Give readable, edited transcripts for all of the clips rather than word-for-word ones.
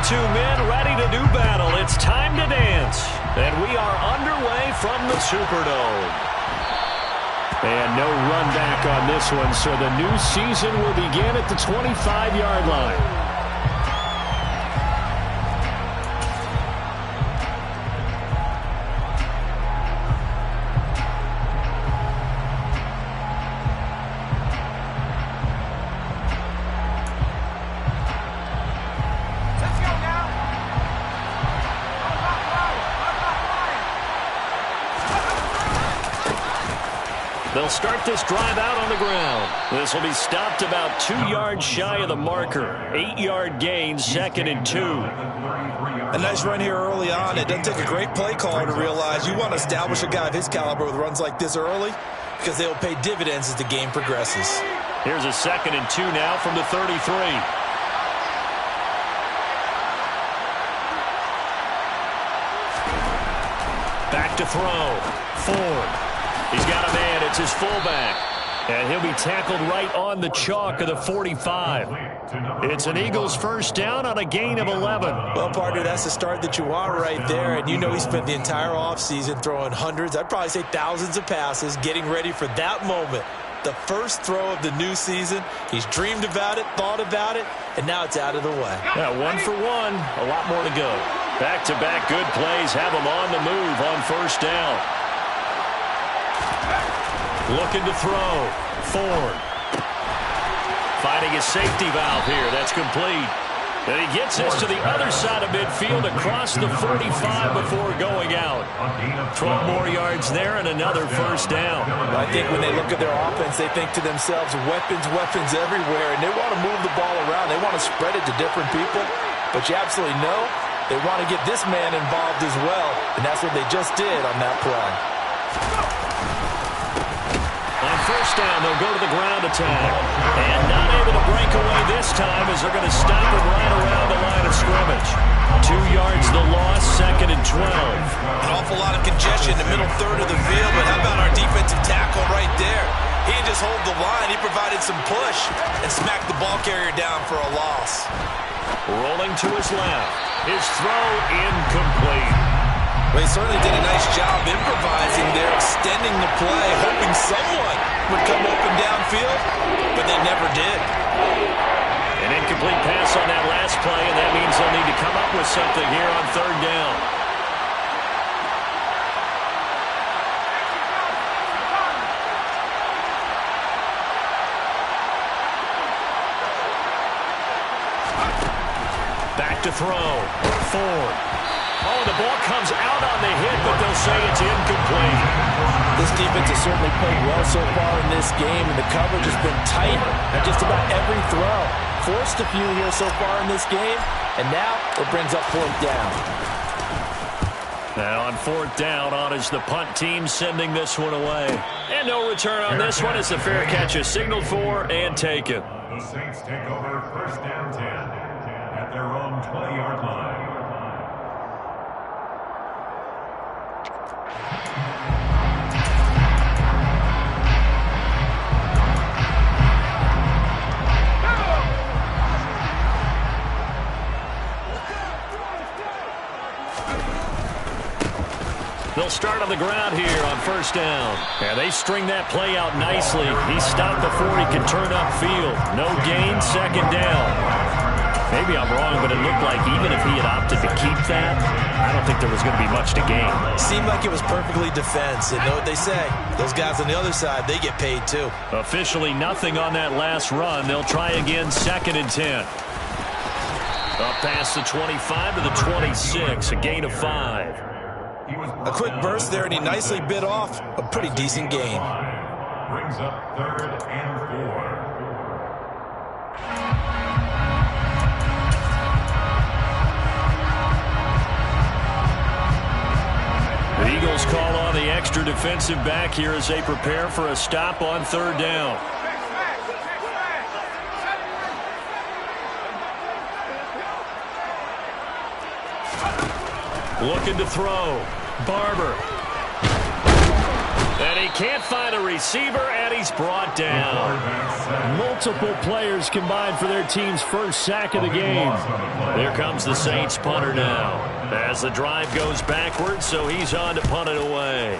22 men ready to do battle. It's time to dance. And we are underway from the Superdome. And no run back on this one, so the new season will begin at the 25-yard line. They'll start this drive out on the ground. This will be stopped about 2 yards shy of the marker. 8-yard gain, 2nd and 2. A nice run here early on. It doesn't take a great play caller to realize you want to establish a guy of his caliber with runs like this early because they will pay dividends as the game progresses. Here's a 2nd and 2 now from the 33. Back to throw. Ford. He's got a man. It's his fullback. And he'll be tackled right on the chalk of the 45. It's an Eagles first down on a gain of 11. Well, partner, that's the start that you want right there. And you know he spent the entire offseason throwing hundreds, I'd probably say thousands of passes, getting ready for that moment. The first throw of the new season. He's dreamed about it, thought about it, and now it's out of the way. Yeah, 1 for 1. A lot more to go. Back-to-back good plays have him on the move on first down. Looking to throw. Ford. Finding his safety valve here. That's complete. And he gets this to the other side of midfield across the 45 before going out. 12 more yards there and another first down. I think when they look at their offense, they think to themselves, weapons, weapons everywhere, and they want to move the ball around. They want to spread it to different people. But you absolutely know they want to get this man involved as well, and that's what they just did on that play. On first down, they'll go to the ground attack. And not able to break away this time as they're going to stop him right around the line of scrimmage. 2 yards the loss, 2nd and 12. An awful lot of congestion in the middle third of the field, but how about our defensive tackle right there? He didn't just hold the line. He provided some push and smacked the ball carrier down for a loss. Rolling to his left. His throw incomplete. Well, he certainly did a nice job improvising there, extending the play, hoping someone would come open downfield, but they never did. An incomplete pass on that last play, and that means they'll need to come up with something here on third down. Back to throw. Ford. Oh, the ball comes out on the hit, but they'll say it's incomplete. This defense has certainly played well so far in this game, and the coverage has been tight at just about every throw. Forced a few here so far in this game, and now it brings up fourth down. Now on fourth down, on is the punt team sending this one away. And no return on this one as the fair catch is signaled for and taken. The Saints take over first down 10 at their own 20-yard line. They'll start on the ground here on first down. And they string that play out nicely. He stopped before he could turn upfield. No gain, 2nd down. Maybe I'm wrong, but it looked like even if he had opted to keep that, I don't think there was going to be much to gain. Seemed like it was perfectly defense. And know what they say, those guys on the other side, they get paid too. Officially nothing on that last run. They'll try again, 2nd and 10. Up past the 25 to the 26, a gain of 5. A quick burst there, and he nicely bit off a pretty decent gain. Brings up 3rd and 4. The Eagles call on the extra defensive back here as they prepare for a stop on third down. Looking to throw. Barber. And he can't find a receiver, and he's brought down. Multiple players combined for their team's first sack of the game. There comes the Saints punter now. As the drive goes backwards, so he's on to punt it away.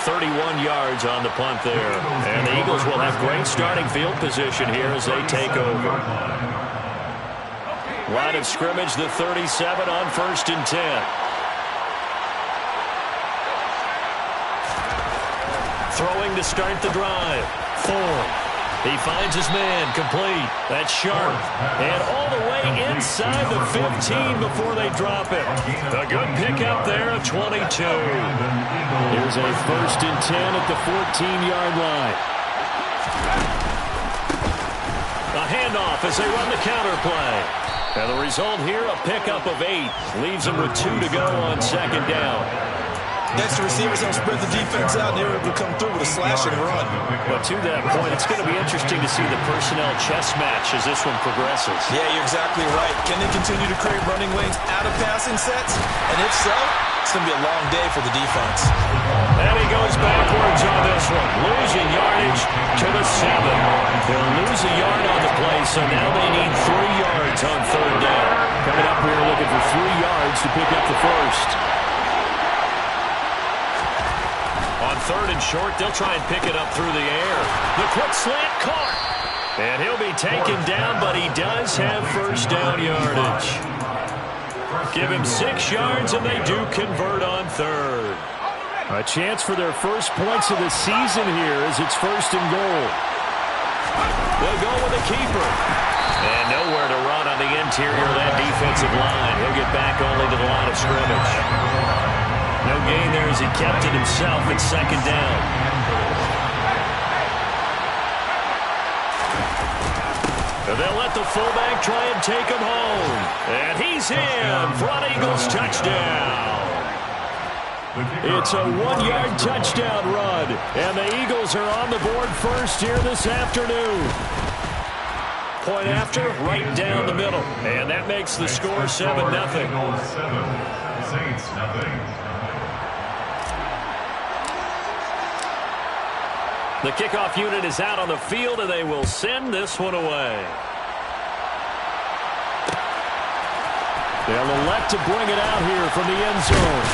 .31 yards on the punt there. And the Eagles will have great starting field position here as they take over. Line of scrimmage, the 37 on 1st and 10. Throwing to start the drive. Ford. He finds his man, complete. That's Sharp. And all the way inside the 15 before they drop it. A good pickup there at 22. Here's a 1st and 10 at the 14-yard line. A handoff as they run the counter play. And the result here, a pickup of 8. Leaves them with 2 to go on 2nd down. Next, the receivers have spread the defense out, and they're able to come through with a slash and run. But to that point, it's going to be interesting to see the personnel chess match as this one progresses. Yeah, you're exactly right. Can they continue to create running lanes out of passing sets? And if so, it's going to be a long day for the defense. And he goes backwards on this one, losing yardage to the 7. They'll lose a yard on the play, so now they need 3 yards on 3rd down. Coming up here looking for 3 yards to pick up the first. On 3rd and short, they'll try and pick it up through the air. The quick slant caught. And he'll be taken down, but he does have 1st down yardage. Give him 6 yards, and they do convert on 3rd. A chance for their first points of the season here as it's 1st and goal. They'll go with a keeper. And nowhere to run on the interior of that defensive line. He'll get back only to the line of scrimmage. No gain there as he kept it himself at 2nd down. They'll let the fullback try and take him home. And he's in for an Eagles touchdown. It's a 1-yard touchdown run. And the Eagles are on the board first here this afternoon. Point after, right down the middle. And that makes the score 7-0. Saints nothing. The kickoff unit is out on the field, and they will send this one away. They'll elect to bring it out here from the end zone.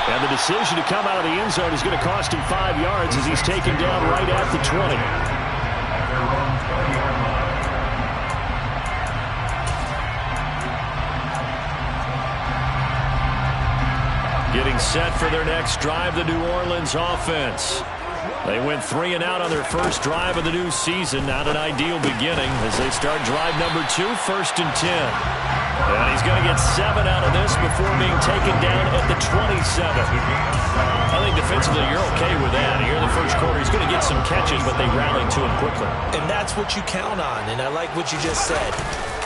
And the decision to come out of the end zone is going to cost him 5 yards as he's taken down right at the 20. Getting set for their next drive, the New Orleans offense. They went 3 and out on their first drive of the new season. Not an ideal beginning as they start drive number 2, 1st and 10. And he's going to get 7 out of this before being taken down at the 27. I think defensively you're okay with that. Here in the first quarter, he's going to get some catches, but they rallied to him quickly. And that's what you count on, and I like what you just said.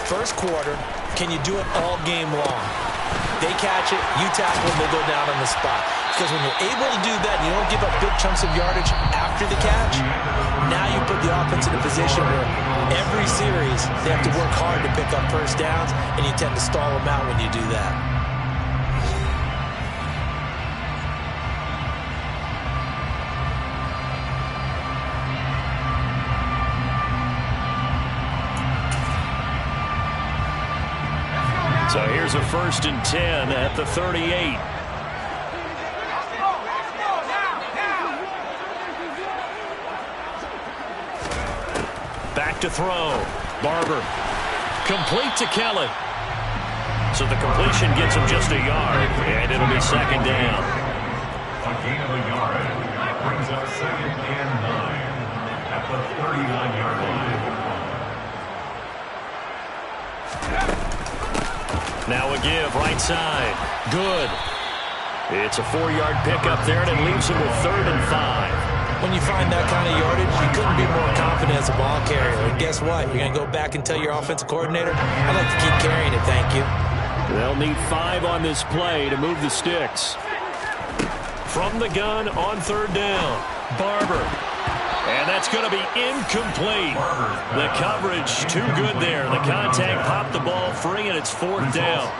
First quarter, can you do it all game long? They catch it, you tackle them, they go down on the spot. Because when you're able to do that, you don't give up big chunks of yardage after the catch, now you put the offense in a position where every series they have to work hard to pick up 1st downs, and you tend to stall them out when you do that. So here's a 1st and 10 at the 38. Back to throw. Barber. Complete to Kelly. So the completion gets him just a yard, and it'll be 2nd down. A gain of a yard brings up 2nd and 9 at the 39-yard line. Now a give, right side. Good. It's a 4-yard pickup there, and it leaves him with 3rd and 5. When you find that kind of yardage, you couldn't be more confident as a ball carrier. And guess what? You're going to go back and tell your offensive coordinator, I'd like to keep carrying it, thank you. They'll need 5 on this play to move the sticks. From the gun on 3rd down. Barber. And that's going to be incomplete. The coverage too good there. The contact popped the ball free, and it's 4th down.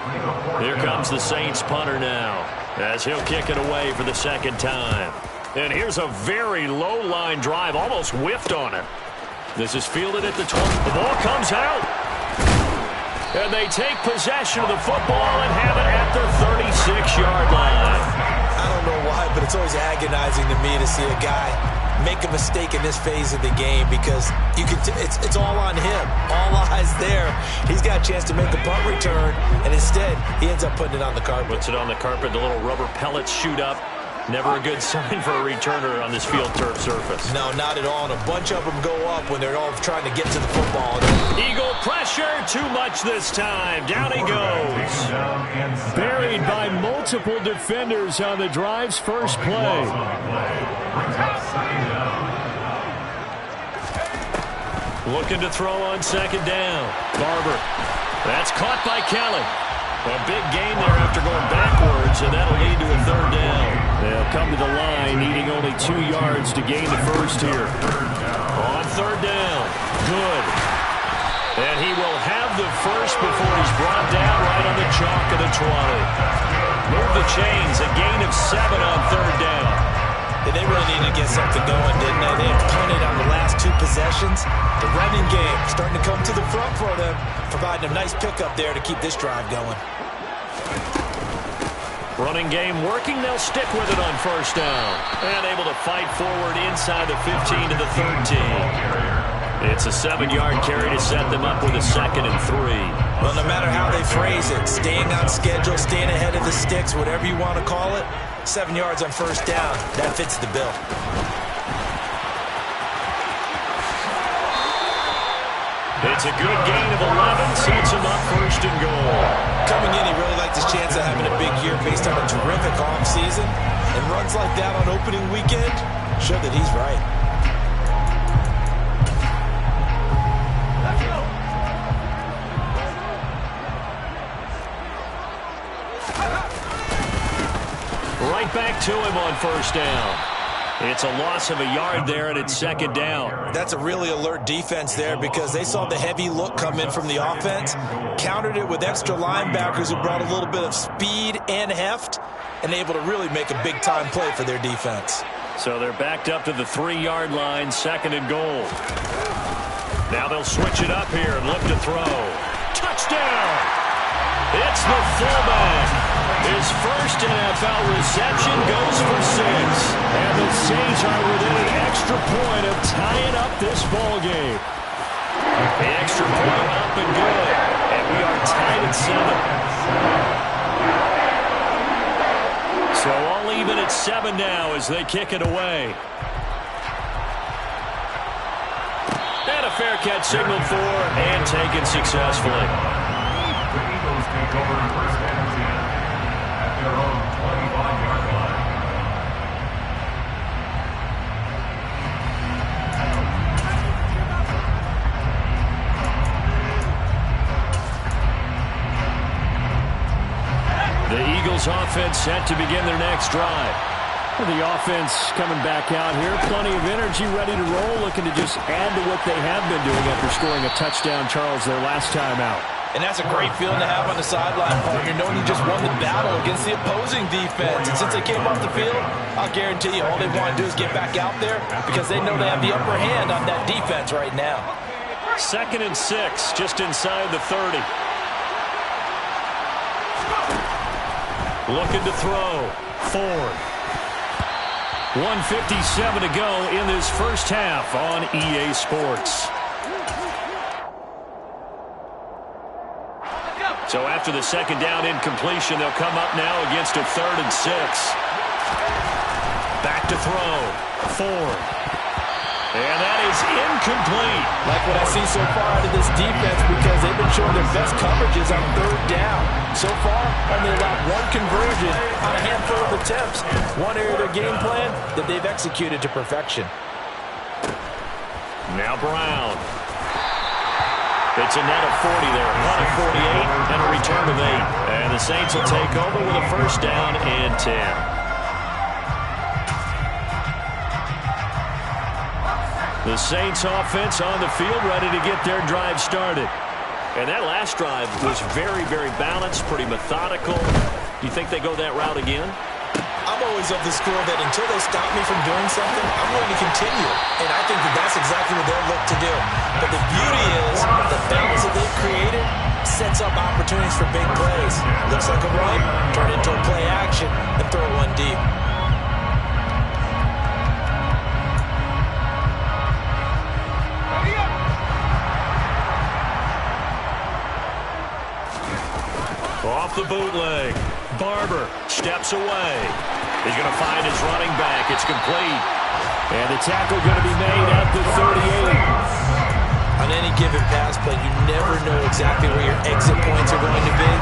Here comes the Saints punter now, as he'll kick it away for the second time. And here's a very low-line drive, almost whiffed on it. This is fielded at the 20. The ball comes out. And they take possession of the football and have it at their 36-yard line. I don't know why, but it's always agonizing to me to see a guy make a mistake in this phase of the game, because it's all on him. All eyes there. He's got a chance to make a punt return, and instead he ends up putting it on the carpet. Puts it on the carpet. The little rubber pellets shoot up. Never a good sign for a returner on this field turf surface. No, not at all. And a bunch of them go up when they're all trying to get to the football. Eagle pressure, too much this time. Down he goes. Buried by multiple defenders on the drive's first play. Looking to throw on second down. Barber. That's caught by Kelly. A big gain there after going backwards, and that'll lead to a 3rd down. They'll come to the line, needing only 2 yards to gain the first here. On 3rd down. Good. And he will have the first before he's brought down right on the chalk of the 20. Move the chains. A gain of 7 on 3rd down. And they really needed to get something going, didn't they? They have punted on the last 2 possessions. The running game starting to come to the front for them, providing a nice pickup there to keep this drive going. Running game working. They'll stick with it on 1st down. And able to fight forward inside the 15 to the 13. It's a 7-yard carry to set them up with a 2nd and 3. Well, no matter how they phrase it, staying on schedule, staying ahead of the sticks, whatever you want to call it, 7 yards on 1st down, that fits the bill. It's a good gain of 11, sets him up 1st and goal. Coming in, he really liked his chance of having a big year based on a terrific offseason. And runs like that on opening weekend show that he's right. Right back to him on 1st down. It's a loss of a yard there, and it's 2nd down. That's a really alert defense there, because they saw the heavy look come in from the offense, countered it with extra linebackers who brought a little bit of speed and heft, and able to really make a big-time play for their defense. So they're backed up to the 3-yard line, 2nd and goal. Now they'll switch it up here and look to throw. Touchdown! It's the fullback. His first NFL reception goes for 6. And the Saints are within an extra point of tying up this ball game. The extra point up and good. And we are tied at 7. So all even at 7 now as they kick it away. And a fair catch signaled for and taken successfully. The Eagles take over 1st and 10 at their own 25-yard line. The Eagles offense set to begin their next drive. The offense coming back out here. Plenty of energy, ready to roll, looking to just add to what they have been doing after scoring a touchdown, Charles, their last time out. And that's a great feeling to have on the sideline, partner, knowing you just won the battle against the opposing defense. And since they came off the field, I'll guarantee you all they want to do is get back out there, because they know they have the upper hand on that defense right now. 2nd and 6, just inside the 30. Looking to throw. Ford. 1:57 to go in this first half on EA Sports. So after the 2nd down incompletion, they'll come up now against a 3rd and 6. Back to throw. Ford. And that is incomplete. Like what I see so far out of this defense, because they've been showing their best coverages on 3rd down. So far, only allowed 1 conversion on a handful of attempts. One area of their game plan that they've executed to perfection. Now Brown. It's a net of 40 there, run of 48, and a return of 8. And the Saints will take over with a 1st down and 10. The Saints offense on the field, ready to get their drive started. And that last drive was very, very balanced, pretty methodical. Do you think they go that route again? I'm always of the school that until they stop me from doing something, I'm going to continue. And I think that that's exactly what they'll look to do. But the beauty is the balance that they've created sets up opportunities for big plays. Looks like a run, turn into a play action, and throw one deep. Off the bootleg. Barber steps away. He's going to find his running back. It's complete. And the tackle going to be made at the 38. On any given pass play, you never know exactly where your exit points are going to be.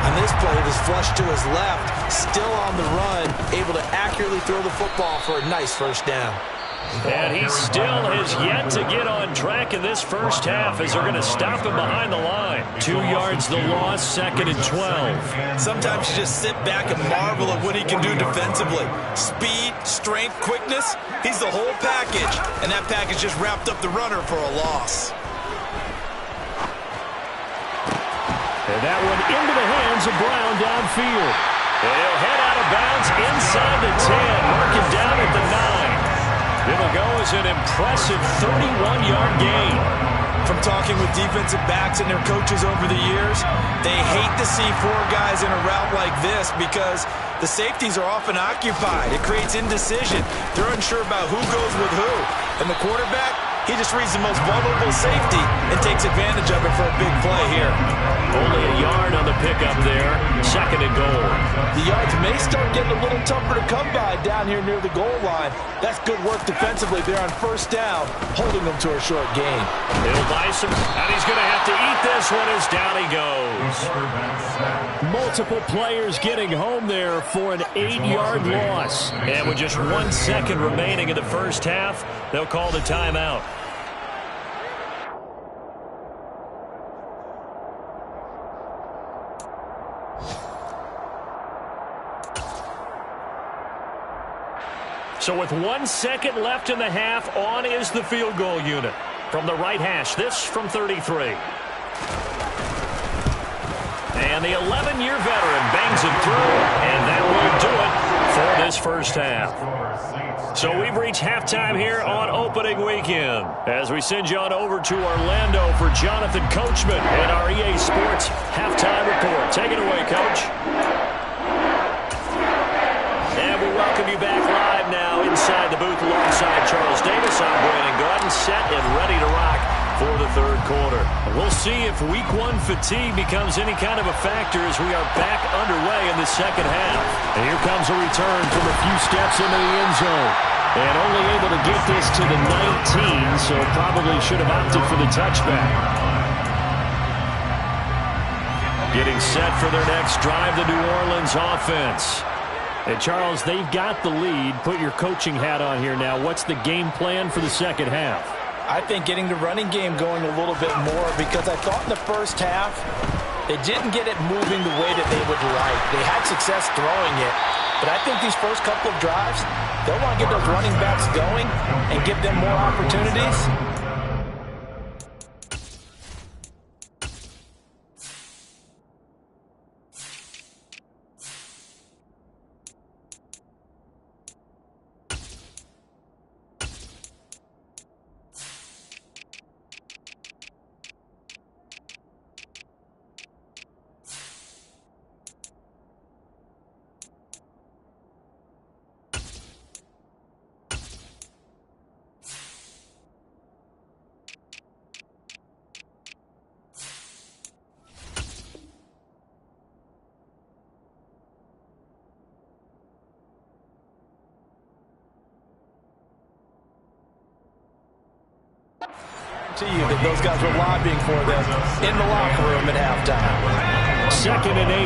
On this play, it was flushed to his left, still on the run, able to accurately throw the football for a nice first down. And he still has yet to get on track in this first half as they're going to stop him behind the line. 2 yards the loss, 2nd and 12. Sometimes you just sit back and marvel at what he can do defensively. Speed, strength, quickness, he's the whole package. And that package just wrapped up the runner for a loss. And that one into the hands of Brown downfield. And he'll head out of bounds inside the 10, marking down at the 9. It'll go as an impressive 31-yard gain. From talking with defensive backs and their coaches over the years, they hate to see 4 guys in a route like this because the safeties are often occupied. It creates indecision. They're unsure about who goes with who. And the quarterback, he just reads the most vulnerable safety and takes advantage of it for a big play here. Only a yard on the pickup there. 2nd and goal. The yards may start getting a little tougher to come by down here near the goal line. That's good work defensively there on first down, holding them to a short gain. He'll dice him, and he's going to have to eat this one as down he goes. Multiple players getting home there for an 8-yard loss. And with just 1 second remaining in the first half, they'll call the timeout. So with 1 second left in the half, on is the field goal unit. From the right hash, this from 33. And the 11-year veteran bangs it through, and that will do it for this first half. So we've reached halftime here on opening weekend as we send you on over to Orlando for Jonathan Coachman and our EA Sports halftime report. Take it away, Coach. And we welcome you back live now inside the booth alongside Charles Davis. I'm Brandon Gaudin, set and ready to rock for the third quarter. We'll see if week 1 fatigue becomes any kind of a factor as we are back underway in the second half. And here comes a return from a few steps into the end zone. And only able to get this to the 19, so probably should have opted for the touchback. Getting set for their next drive, the New Orleans offense. And Charles, they've got the lead. Put your coaching hat on here now. What's the game plan for the second half? I think getting the running game going a little bit more because I thought in the first half they didn't get it moving the way that they would like. They had success throwing it, but I think these first couple of drives, they'll want to get those running backs going and give them more opportunities. To you that those guys were lobbying for them in the locker room at halftime. 2nd and 8.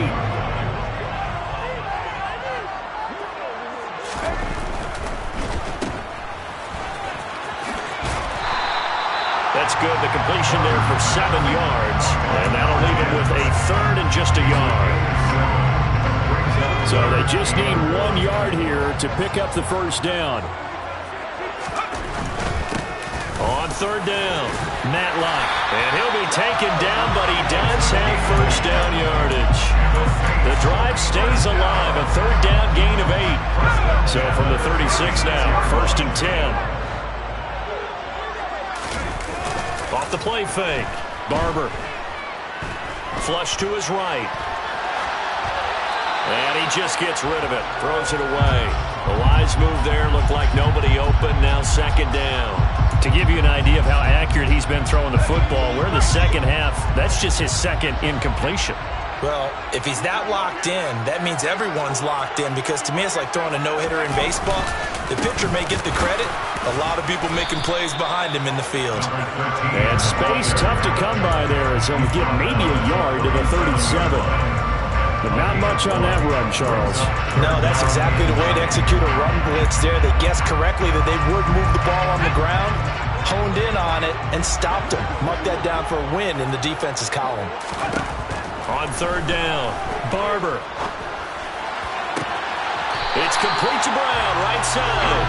That's good. The completion there for 7 yards. And that'll leave him with a 3rd and just a yard. So they just need 1 yard here to pick up the first down. On third down, Matlock. And he'll be taken down, but he does have first down yardage. The drive stays alive, a third down gain of 8. So from the 36 now, 1st and 10. Off the play fake. Barber. Flush to his right. And he just gets rid of it. Throws it away. A wise move there. Looked like nobody open. Now 2nd down. To give you an idea of how accurate he's been throwing the football, we're in the second half. That's just his 2nd incompletion. Well, if he's that locked in, that means everyone's locked in, because to me it's like throwing a no-hitter in baseball. The pitcher may get the credit. A lot of people making plays behind him in the field. And space tough to come by there, as he'll get maybe a yard to the 37. But not much on that run, Charles. No, that's exactly the way to execute a run blitz there. They guessed correctly that they would move the ball on the ground, honed in on it, and stopped him. Mark that down for a win in the defense's column. On third down, Barber. It's complete to Brown, right side.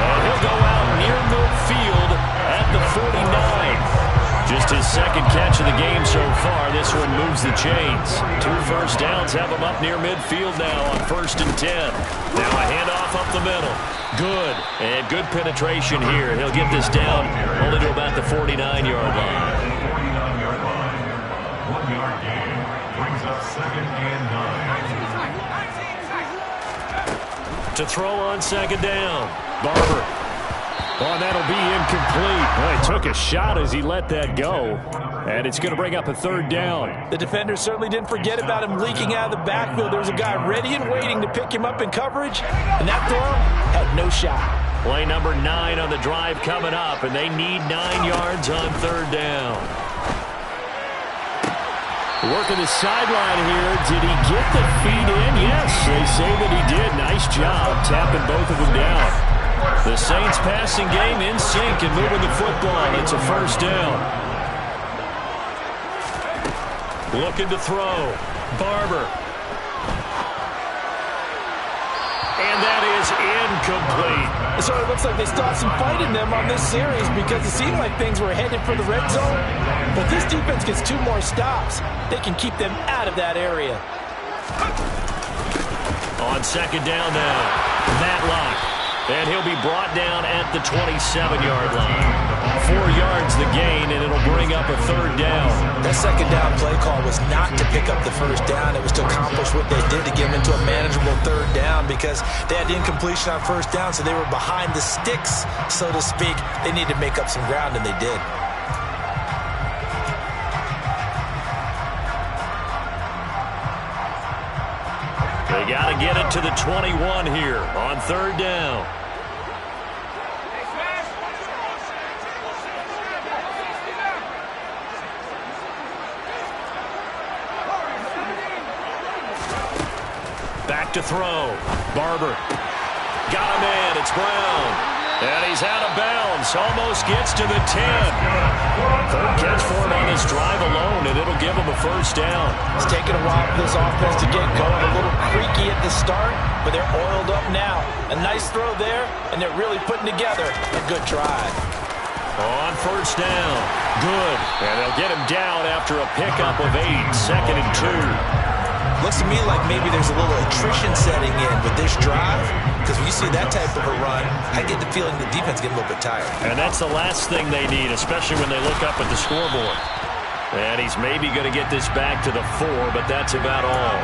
And he'll go out near midfield at the 49. Just his 2nd catch of the game so far. This one moves the chains. 2 first downs have him up near midfield now on 1st and 10. Now a handoff up the middle. Good. And good penetration here. He'll get this down only to about the 49-yard line. 49-yard line. 1-yard gain. Brings up 2nd and 9. To throw on 2nd down. Barber. Oh, that'll be incomplete. Well, he took a shot as he let that go. And it's going to bring up a 3rd down. The defender certainly didn't forget about him leaking out of the backfield. There was a guy ready and waiting to pick him up in coverage. And that throw had no shot. Play number 9 on the drive coming up. And they need 9 yards on 3rd down. Working the sideline here. Did he get the feet in? Yes, they say that he did. Nice job tapping both of them down. The Saints passing game in sync and moving the football. It's a 1st down. Looking to throw. Barber. And that is incomplete. So it looks like they stopped some fight in them on this series, because it seemed like things were headed for the red zone. But this defense gets 2 more stops. They can keep them out of that area. On 2nd down now, Matlock. And he'll be brought down at the 27-yard line. 4 yards the gain, and it'll bring up a 3rd down. That 2nd down play call was not to pick up the 1st down. It was to accomplish what they did, to get them into a manageable 3rd down, because they had incompletion on 1st down, so they were behind the sticks, so to speak. They needed to make up some ground, and they did. They got to get it to the 21 here on 3rd down. Back to throw. Barber. Got him in. It's Brown. And he's out of bounds. Almost gets to the 10. 3rd catch for him on this drive alone, and it'll give him a 1st down. It's taken a while for this offense to get going. A little creaky at the start, but they're oiled up now. A nice throw there, and they're really putting together a good drive. On 1st down. Good. And they'll get him down after a pickup of 8. 2nd and 2. Looks to me like maybe there's a little attrition setting in with this drive, because when you see that type of a run, I get the feeling the defense getting a little bit tired. And that's the last thing they need, especially when they look up at the scoreboard. And he's maybe going to get this back to the 4, but that's about all.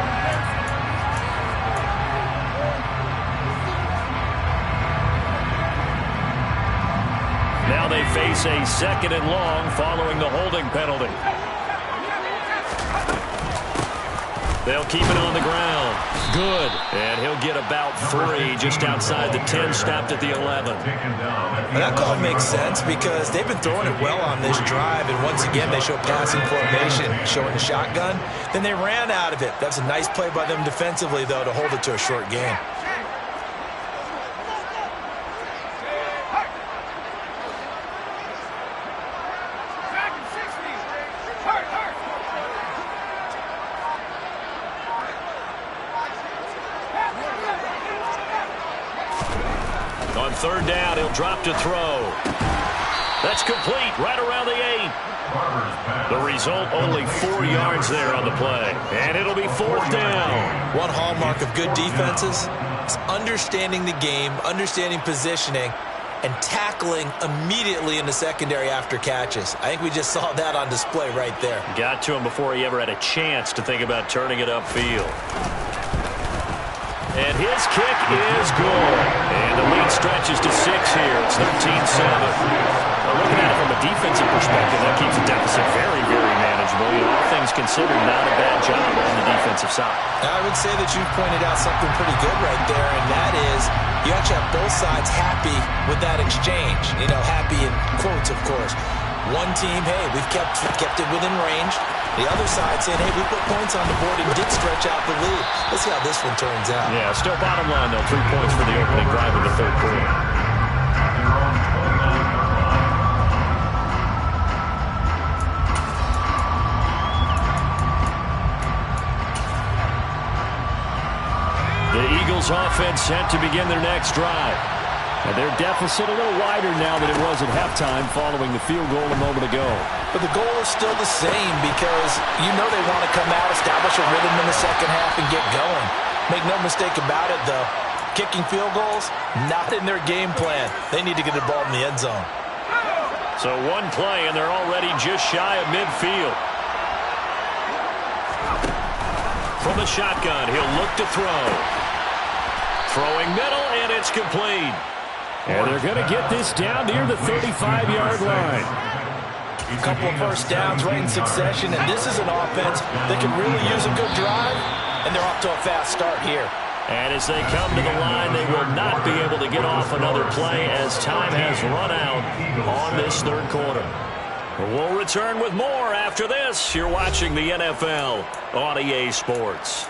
Now they face a 2nd and long following the holding penalty. They'll keep it on the ground. Good. And he'll get about 3 just outside the 10, stopped at the 11. Well, that call makes sense, because they've been throwing it well on this drive, and once again they show passing formation, showing the shotgun. Then they ran out of it. That's a nice play by them defensively, though, to hold it to a short gain. On 3rd down, he'll drop to throw. That's complete right around the 8. The result, only 4 yards there on the play. And it'll be 4th down. One hallmark of good defenses is understanding the game, understanding positioning, and tackling immediately in the secondary after catches. I think we just saw that on display right there. Got to him before he ever had a chance to think about turning it upfield. And his kick is good. And the lead stretches to 6 here. It's 13-7. Looking at it from a defensive perspective, that keeps the deficit very, very manageable. All things considered, not a bad job on the defensive side. Now, I would say that you've pointed out something pretty good right there, and that is you actually have both sides happy with that exchange. You know, happy in quotes, of course. One team, hey, we've kept it within range. The other side saying, hey, we put points on the board and did stretch out the lead. Let's see how this one turns out. Yeah, still bottom line, though. 3 points for the opening drive of the third quarter. The Eagles offense set to begin their next drive. And their deficit a little wider now than it was at halftime following the field goal a moment ago. But the goal is still the same because you know they want to come out, establish a rhythm in the second half, and get going. Make no mistake about it, though. Kicking field goals, not in their game plan. They need to get the ball in the end zone. So one play, and they're already just shy of midfield. From the shotgun, he'll look to throw. Throwing middle, and it's complete. And they're going to get this down near the 35-yard line. A couple of first downs right in succession, and this is an offense that can really use a good drive, and they're off to a fast start here. And as they come to the line, they will not be able to get off another play as time has run out on this third quarter. We'll return with more after this. You're watching the NFL on EA Sports.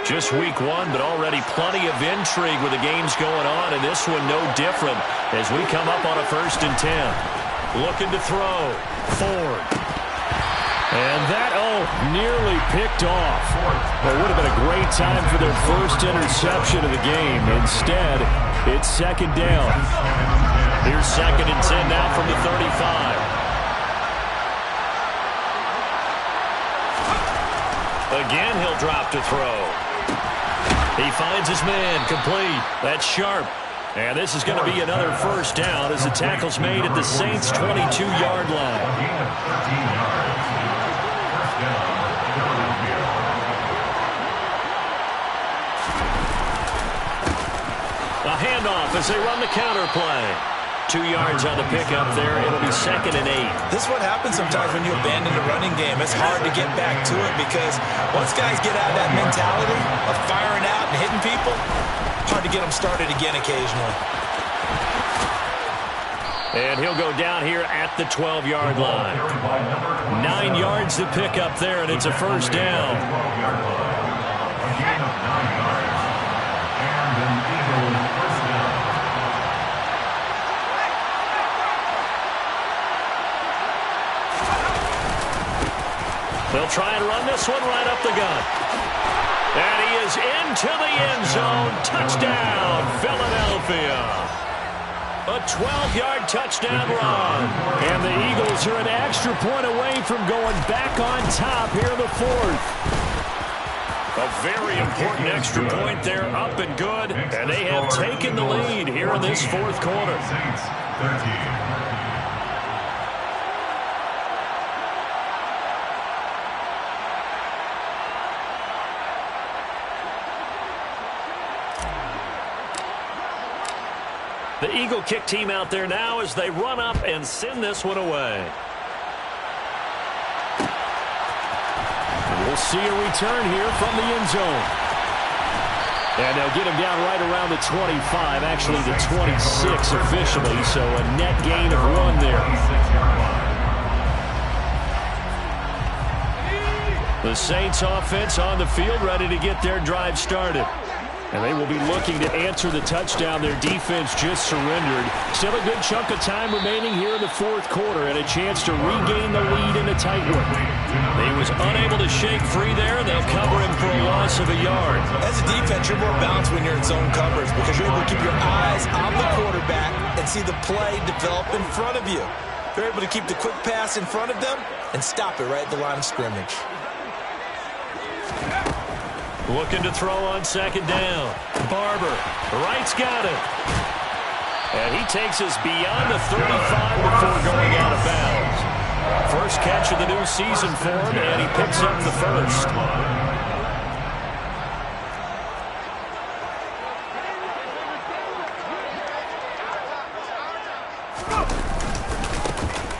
Just week 1, but already plenty of intrigue with the games going on, and this one no different as we come up on a 1st and 10. Looking to throw. Ford. And that, nearly picked off. It would have been a great time for their first interception of the game. Instead, it's 2nd down. Here's 2nd and 10 now from the 35. Again, he'll drop to throw. He finds his man, complete. That's sharp. And this is going to be another first down as the tackle's made at the Saints' 22-yard line. A handoff as they run the counter play. 2 yards on the pickup there. It'll be 2nd and 8. This is what happens sometimes when you abandon the running game. It's hard to get back to it because once guys get out of that mentality of firing out and hitting people, hard to get them started again occasionally. And he'll go down here at the 12-yard line. 9 yards to pick up there, and it's a first down. They'll try and run this one right up the gut. And he is into the end zone. Touchdown, Philadelphia. A 12-yard touchdown run. And the Eagles are an extra point away from going back on top here in the 4th. A very important extra point there, up and good. And they have taken the lead here in this 4th quarter. The Eagle kick team out there now as they run up and send this one away. We'll see a return here from the end zone. And they'll get him down right around the 25, actually the 26 officially, so a net gain of 1 there. The Saints offense on the field ready to get their drive started. And they will be looking to answer the touchdown their defense just surrendered. Still a good chunk of time remaining here in the fourth quarter and a chance to regain the lead in a tight one. He was unable to shake free there, and they'll cover him for a loss of a yard. As a defense, you're more balanced when you're in zone coverage because you're able to keep your eyes on the quarterback and see the play develop in front of you. You're able to keep the quick pass in front of them and stop it right at the line of scrimmage. Looking to throw on second down. Barber, right's got it. And he takes us beyond the 35 before going out of bounds. First catch of the new season for him, and he picks up the first.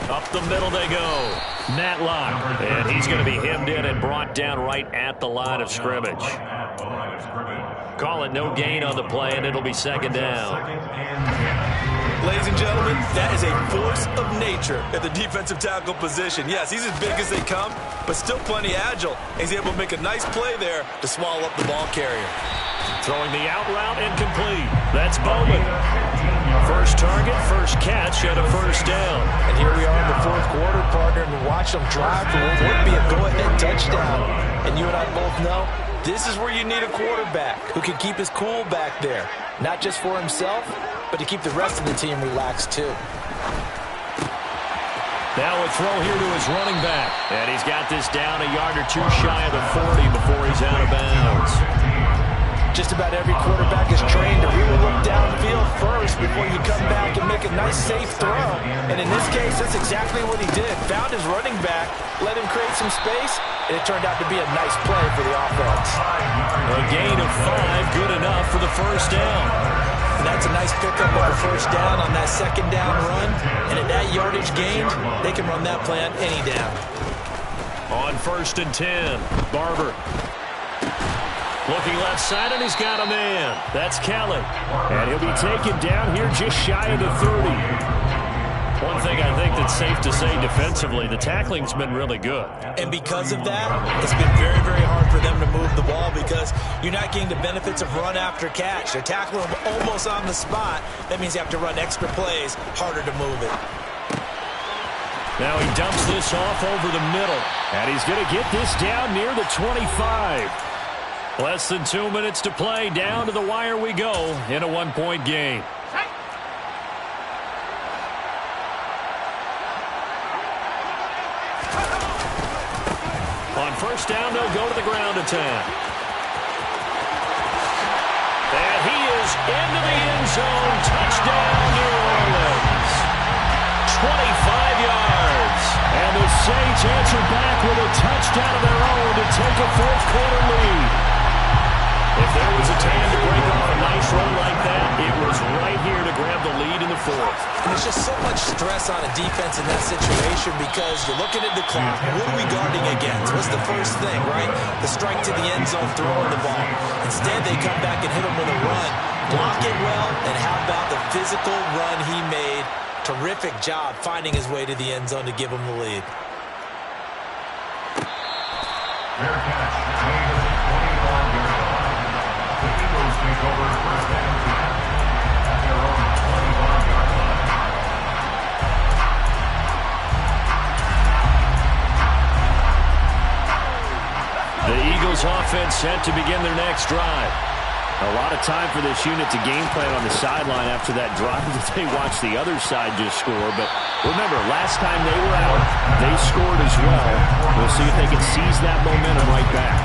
Up the middle they go. Matlock. And he's going to be hemmed in and brought down right at the line of scrimmage. Call it no gain on the play, and it'll be second down. Ladies and gentlemen, that is a force of nature at the defensive tackle position. Yes, he's as big as they come, but still plenty agile. He's able to make a nice play there to swallow up the ball carrier. Throwing the out route and complete. That's Bowman. First target, first catch, and a first down. And here we are in the fourth quarter, partner, and watch them drive for what would be a go-ahead touchdown. And you and I both know this is where you need a quarterback who can keep his cool back there. Not just for himself, but to keep the rest of the team relaxed too. Now a throw here to his running back. And he's got this down a yard or two shy of the 40 before he's out of bounds. Just about every quarterback is trained to really look downfield first before you come back and make a nice, safe throw. And in this case, that's exactly what he did. Found his running back, let him create some space, and it turned out to be a nice play for the offense. A gain of 5, good enough for the first down. And that's a nice pickup of a first down on that second down run. And at that yardage gained, they can run that play on any down. On 1st and 10, Barber. Looking left side, and he's got a man. That's Kelly. And he'll be taken down here just shy of the 30. One thing I think that's safe to say defensively, the tackling's been really good. And because of that, it's been very, very hard for them to move the ball because you're not getting the benefits of run after catch. They're tackling them almost on the spot. That means you have to run extra plays, harder to move it. Now he dumps this off over the middle. And he's going to get this down near the 25. Less than 2 minutes to play. Down to the wire we go in a one-point game. On first down, they'll go to the ground attack. And he is into the end zone. Touchdown, New Orleans. 25 yards. And the Saints answer back with a touchdown of their own to take a fourth-quarter lead. If there was a time to break off a nice run like that, it was right here to grab the lead in the fourth. And there's just so much stress on a defense in that situation because you're looking at the clock. What are we guarding against? What's the first thing, right? The strike to the end zone, throwing the ball. Instead, they come back and hit him with a run. Block it well, and how about the physical run he made? Terrific job finding his way to the end zone to give him the lead. Fair catch. Made at the 21-yard line. The Eagles take over first and 10 at their own 25-yard line. The Eagles offense set to begin their next drive. A lot of time for this unit to game plan on the sideline after that drive that they watched the other side just score. But remember, last time they were out, they scored as well. We'll see if they can seize that momentum right back.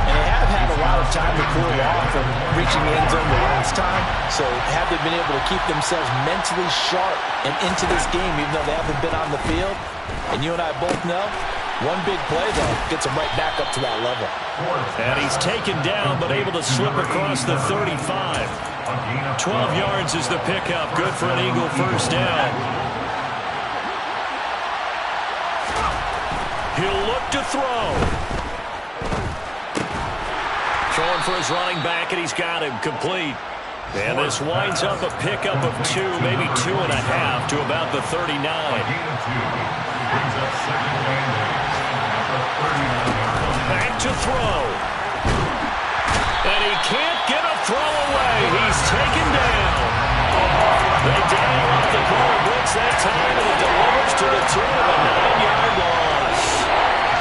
And they have had a lot of time to cool off from reaching the end zone the last time. So have they been able to keep themselves mentally sharp and into this game even though they haven't been on the field? And you and I both know, one big play, though, gets them right back up to that level. And he's taken down, but able to slip across the 35. 12 yards is the pickup. Good for an Eagle first down. He'll look to throw. Throwing for his running back, and he's got him complete. And this winds up a pickup of 2, maybe 2.5 to about the 39. Brings up second and 8 at the 39-yard line. Back to throw. And he can't get a throw time, and it delivers to the tune of a 9-yard loss.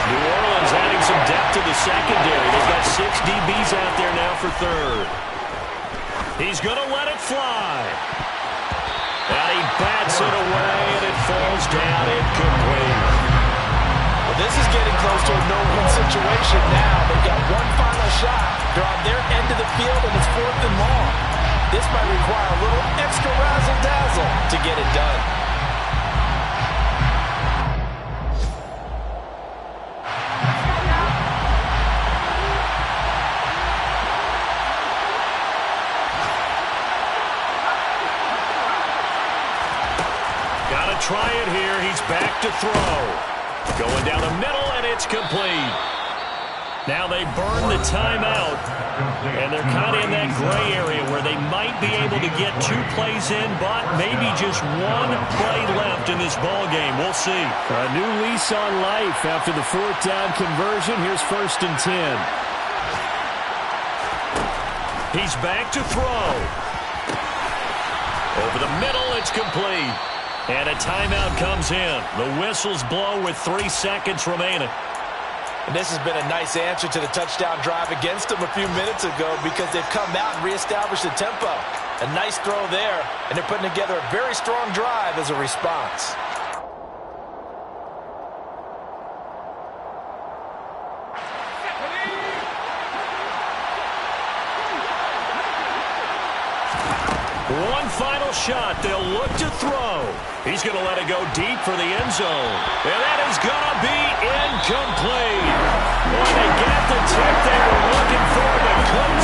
New Orleans adding some depth to the secondary. They've got 6 DBs out there now for third. He's going to let it fly. And he bats it away, and it falls down incomplete. Well, this is getting close to a no-win situation now. They've got one final shot. They're on their end of the field, and it's 4th and long. This might require a little extra razzle-dazzle to get it done. Got to try it here. He's back to throw. Going down the middle, and it's complete. Now they burn the timeout, and they're kind of in that gray area where they might be able to get 2 plays in, but maybe just 1 play left in this ball game. We'll see. A new lease on life after the 4th down conversion. Here's 1st and 10. He's back to throw. Over the middle, it's complete. And a timeout comes in. The whistles blow with 3 seconds remaining. And this has been a nice answer to the touchdown drive against them a few minutes ago because they've come out and reestablished the tempo. A nice throw there, and they're putting together a very strong drive as a response. One final shot. They'll look to throw. He's going to let it go deep for the end zone. And that is going to be incomplete. Boy, they got the tip they were looking for, but couldn't